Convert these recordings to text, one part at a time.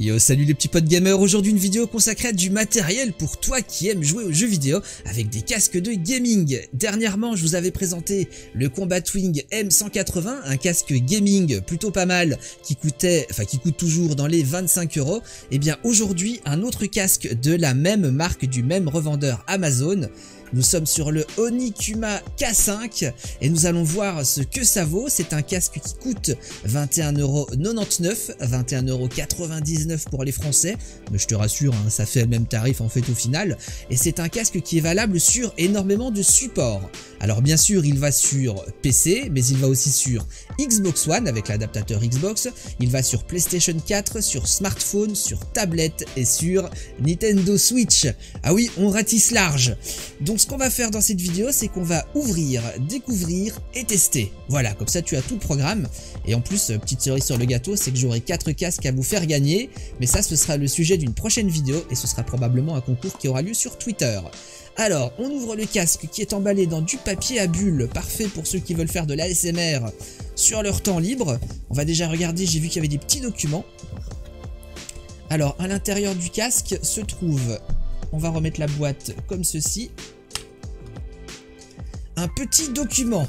Yo, salut les petits potes gamers, aujourd'hui une vidéo consacrée à du matériel pour toi qui aimes jouer aux jeux vidéo avec des casques de gaming. Dernièrement, je vous avais présenté le Combatwing M180, un casque gaming plutôt pas mal qui coûte toujours dans les 25 €. Et bien aujourd'hui, un autre casque de la même marque, du même revendeur Amazon. Nous sommes sur le Onikuma K5 et nous allons voir ce que ça vaut. C'est un casque qui coûte 21,99 €, 21,99 € pour les Français. Mais je te rassure, hein, ça fait le même tarif en fait au final. Et c'est un casque qui est valable sur énormément de supports. Alors bien sûr, il va sur PC, mais il va aussi sur Xbox One avec l'adaptateur Xbox. Il va sur PlayStation 4, sur smartphone, sur tablette et sur Nintendo Switch. Ah oui, on ratisse large. Donc ce qu'on va faire dans cette vidéo, c'est qu'on va ouvrir, découvrir et tester. Voilà, comme ça tu as tout le programme. Et en plus, petite cerise sur le gâteau, c'est que j'aurai 4 casques à vous faire gagner. Mais ça, ce sera le sujet d'une prochaine vidéo et ce sera probablement un concours qui aura lieu sur Twitter. Alors, on ouvre le casque qui est emballé dans du papier à bulles, parfait pour ceux qui veulent faire de l'ASMR sur leur temps libre. On va déjà regarder, j'ai vu qu'il y avait des petits documents. Alors, à l'intérieur du casque se trouve, on va remettre la boîte comme ceci, un petit document.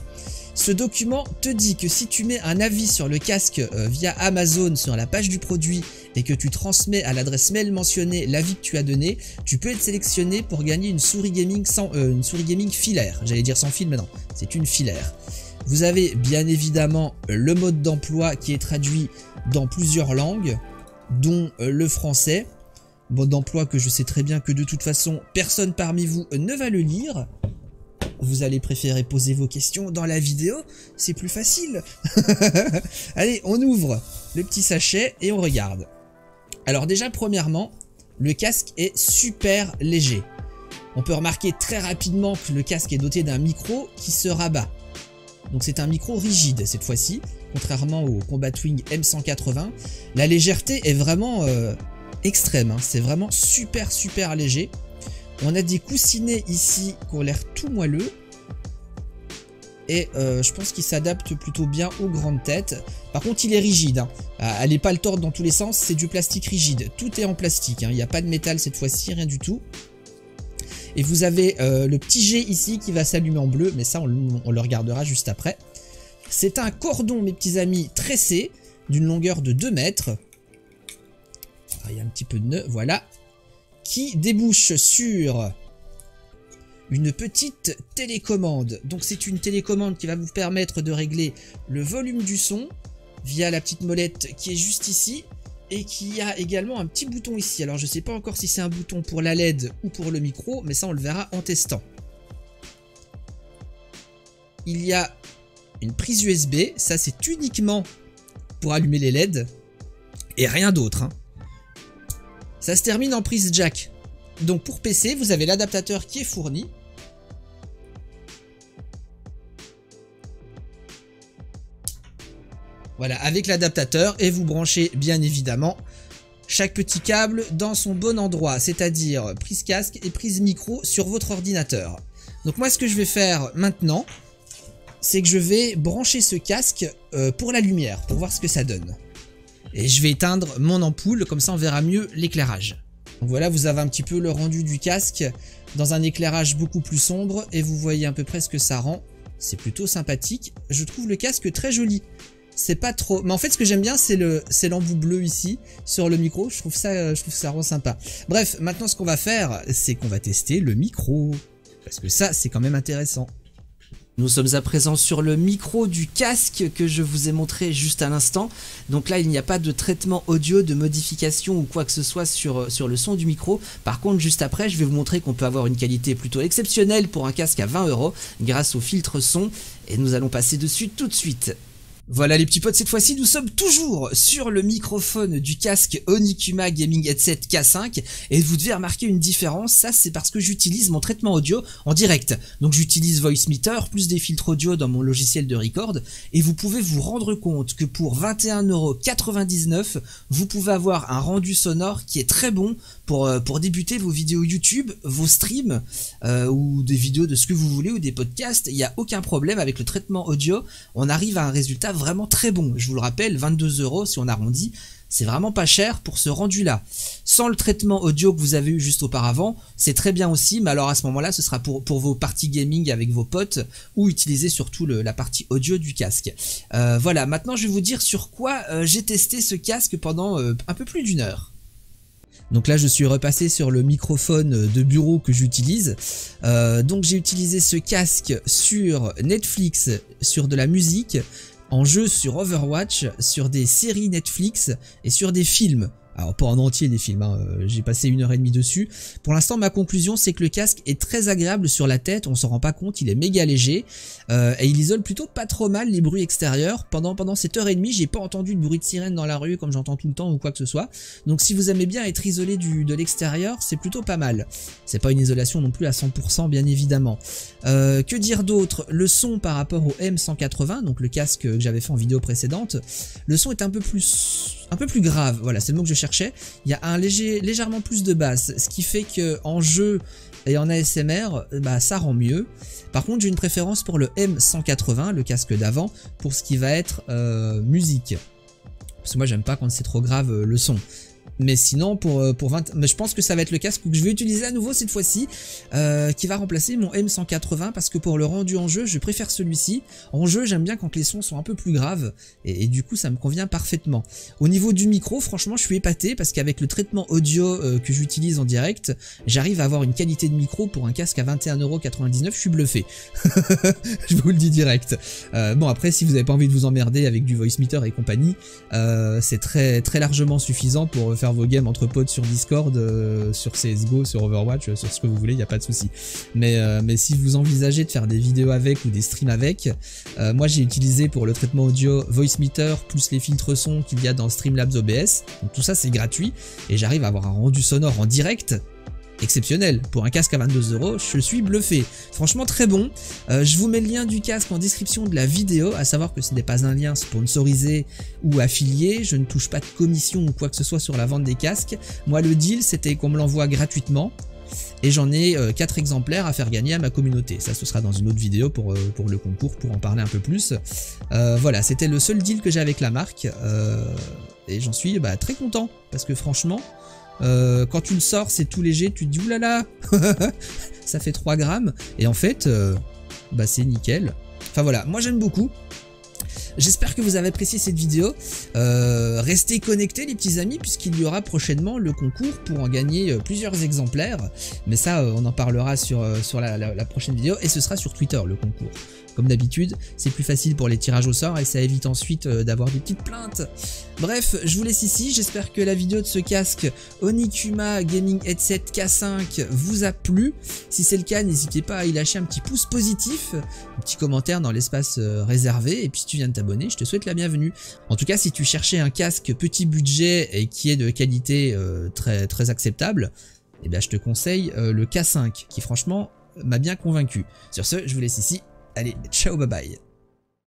Ce document te dit que si tu mets un avis sur le casque via Amazon sur la page du produit et que tu transmets à l'adresse mail mentionnée l'avis que tu as donné, tu peux être sélectionné pour gagner une souris gaming filaire. J'allais dire sans fil, mais non, c'est une filaire. Vous avez bien évidemment le mode d'emploi qui est traduit dans plusieurs langues, dont le français. Mode d'emploi que je sais très bien que de toute façon, personne parmi vous ne va le lire. Vous allez préférer poser vos questions dans la vidéo, c'est plus facile. Allez, on ouvre le petit sachet et on regarde. Alors déjà, premièrement, le casque est super léger. On peut remarquer très rapidement que le casque est doté d'un micro qui se rabat. Donc c'est un micro rigide cette fois-ci, contrairement au Combatwing M180. La légèreté est vraiment extrême, hein. C'est vraiment super léger. On a des coussinets ici qui ont l'air tout moelleux. Et je pense qu'il s'adapte plutôt bien aux grandes têtes. Par contre, il est rigide, hein. Elle n'est pas le tordre dans tous les sens, c'est du plastique rigide. Tout est en plastique, hein. Il n'y a pas de métal cette fois-ci, rien du tout. Et vous avez le petit G ici qui va s'allumer en bleu, mais ça, on le regardera juste après. C'est un cordon, mes petits amis, tressé, d'une longueur de 2 mètres. Ah, il y a un petit peu de nœud, voilà. Qui débouche sur une petite télécommande. Donc c'est une télécommande qui va vous permettre de régler le volume du son via la petite molette qui est juste ici et qui a également un petit bouton ici. Alors je sais pas encore si c'est un bouton pour la LED ou pour le micro, mais ça on le verra en testant. Il y a une prise USB, ça c'est uniquement pour allumer les LED et rien d'autre, hein. Ça se termine en prise jack. Donc pour PC, vous avez l'adaptateur qui est fourni. Voilà, avec l'adaptateur, et vous branchez bien évidemment chaque petit câble dans son bon endroit, c'est-à-dire prise casque et prise micro sur votre ordinateur. Donc moi ce que je vais faire maintenant, c'est que je vais brancher ce casque pour la lumière, pour voir ce que ça donne. Et je vais éteindre mon ampoule, comme ça on verra mieux l'éclairage. Donc voilà, vous avez un petit peu le rendu du casque dans un éclairage beaucoup plus sombre et vous voyez à peu près ce que ça rend. C'est plutôt sympathique. Je trouve le casque très joli. C'est pas trop... Mais en fait, ce que j'aime bien, c'est l'embout bleu ici sur le micro. Je trouve ça rend sympa. Bref, maintenant ce qu'on va faire, c'est qu'on va tester le micro. Parce que ça, c'est quand même intéressant. Nous sommes à présent sur le micro du casque que je vous ai montré juste à l'instant. Donc là, il n'y a pas de traitement audio, de modification ou quoi que ce soit sur le son du micro. Par contre, juste après, je vais vous montrer qu'on peut avoir une qualité plutôt exceptionnelle pour un casque à 20 € grâce au filtre son. Et nous allons passer dessus tout de suite. Voilà les petits potes, cette fois-ci nous sommes toujours sur le microphone du casque Onikuma Gaming Headset K5 et vous devez remarquer une différence, ça c'est parce que j'utilise mon traitement audio en direct. Donc j'utilise Voicemeeter plus des filtres audio dans mon logiciel de record et vous pouvez vous rendre compte que pour 21,99 €, vous pouvez avoir un rendu sonore qui est très bon pour débuter vos vidéos YouTube, vos streams, ou des vidéos de ce que vous voulez, ou des podcasts, il n'y a aucun problème avec le traitement audio, on arrive à un résultat vraiment très bon. Je vous le rappelle, 22 € si on arrondit, c'est vraiment pas cher pour ce rendu là. Sans le traitement audio que vous avez eu juste auparavant, c'est très bien aussi, mais alors à ce moment là ce sera pour vos parties gaming avec vos potes, ou utiliser surtout la partie audio du casque. Voilà, maintenant je vais vous dire sur quoi j'ai testé ce casque pendant un peu plus d'1 heure. Donc là je suis repassé sur le microphone de bureau que j'utilise. Donc j'ai utilisé ce casque sur Netflix, sur de la musique, en jeu sur Overwatch, sur des séries Netflix et sur des films. Alors pas en entier des films, hein. J'ai passé 1 heure et demie dessus. Pour l'instant ma conclusion c'est que le casque est très agréable sur la tête, on s'en rend pas compte, il est méga léger et il isole plutôt pas trop mal les bruits extérieurs. Pendant cette heure et demie j'ai pas entendu de bruit de sirène dans la rue comme j'entends tout le temps ou quoi que ce soit. Donc si vous aimez bien être isolé de l'extérieur, c'est plutôt pas mal. C'est pas une isolation non plus à 100% bien évidemment. Que dire d'autre? Le son par rapport au M180, donc le casque que j'avais fait en vidéo précédente, le son est un peu plus grave, voilà c'est le mot que je cherchais. Il y a un légèrement plus de basse, ce qui fait que en jeu et en ASMR, bah, ça rend mieux. Par contre j'ai une préférence pour le M180, le casque d'avant, pour ce qui va être musique. Parce que moi j'aime pas quand c'est trop grave le son. Mais sinon pour 20, mais je pense que ça va être le casque que je vais utiliser à nouveau cette fois-ci, qui va remplacer mon M180, parce que pour le rendu en jeu je préfère celui-ci. En jeu j'aime bien quand les sons sont un peu plus graves et du coup ça me convient parfaitement. Au niveau du micro franchement je suis épaté, parce qu'avec le traitement audio que j'utilise en direct, j'arrive à avoir une qualité de micro pour un casque à 21,99 €, je suis bluffé. Je vous le dis direct. Bon après si vous n'avez pas envie de vous emmerder avec du Voicemeeter et compagnie, c'est très largement suffisant pour faire vos games entre potes sur Discord, sur CSGO, sur Overwatch, sur ce que vous voulez, il n'y a pas de souci. Mais si vous envisagez de faire des vidéos avec ou des streams avec, moi j'ai utilisé pour le traitement audio Voicemeter plus les filtres son qu'il y a dans Streamlabs OBS. Donc tout ça c'est gratuit et j'arrive à avoir un rendu sonore en direct exceptionnel. Pour un casque à 22 €, je suis bluffé. Franchement très bon. Je vous mets le lien du casque en description de la vidéo, à savoir que ce n'est pas un lien sponsorisé ou affilié, je ne touche pas de commission ou quoi que ce soit sur la vente des casques. Moi le deal c'était qu'on me l'envoie gratuitement et j'en ai 4 exemplaires à faire gagner à ma communauté. Ça ce sera dans une autre vidéo pour le concours, pour en parler un peu plus. Voilà, c'était le seul deal que j'ai avec la marque et j'en suis très content, parce que franchement quand tu le sors c'est tout léger, tu te dis oulala ça fait 3 grammes et en fait c'est nickel. Enfin voilà, moi j'aime beaucoup. J'espère que vous avez apprécié cette vidéo. Restez connectés les petits amis, puisqu'il y aura prochainement le concours pour en gagner plusieurs exemplaires. Mais ça on en parlera sur la prochaine vidéo, et ce sera sur Twitter le concours. Comme d'habitude, c'est plus facile pour les tirages au sort et ça évite ensuite d'avoir des petites plaintes. Bref, je vous laisse ici. J'espère que la vidéo de ce casque Onikuma Gaming Headset K5 vous a plu. Si c'est le cas, n'hésitez pas à y lâcher un petit pouce positif, un petit commentaire dans l'espace réservé. Et puis si tu viens de t'abonner, je te souhaite la bienvenue. En tout cas, si tu cherchais un casque petit budget et qui est de qualité très acceptable, eh bien, je te conseille le K5 qui franchement m'a bien convaincu. Sur ce, je vous laisse ici. Allez, ciao, bye bye.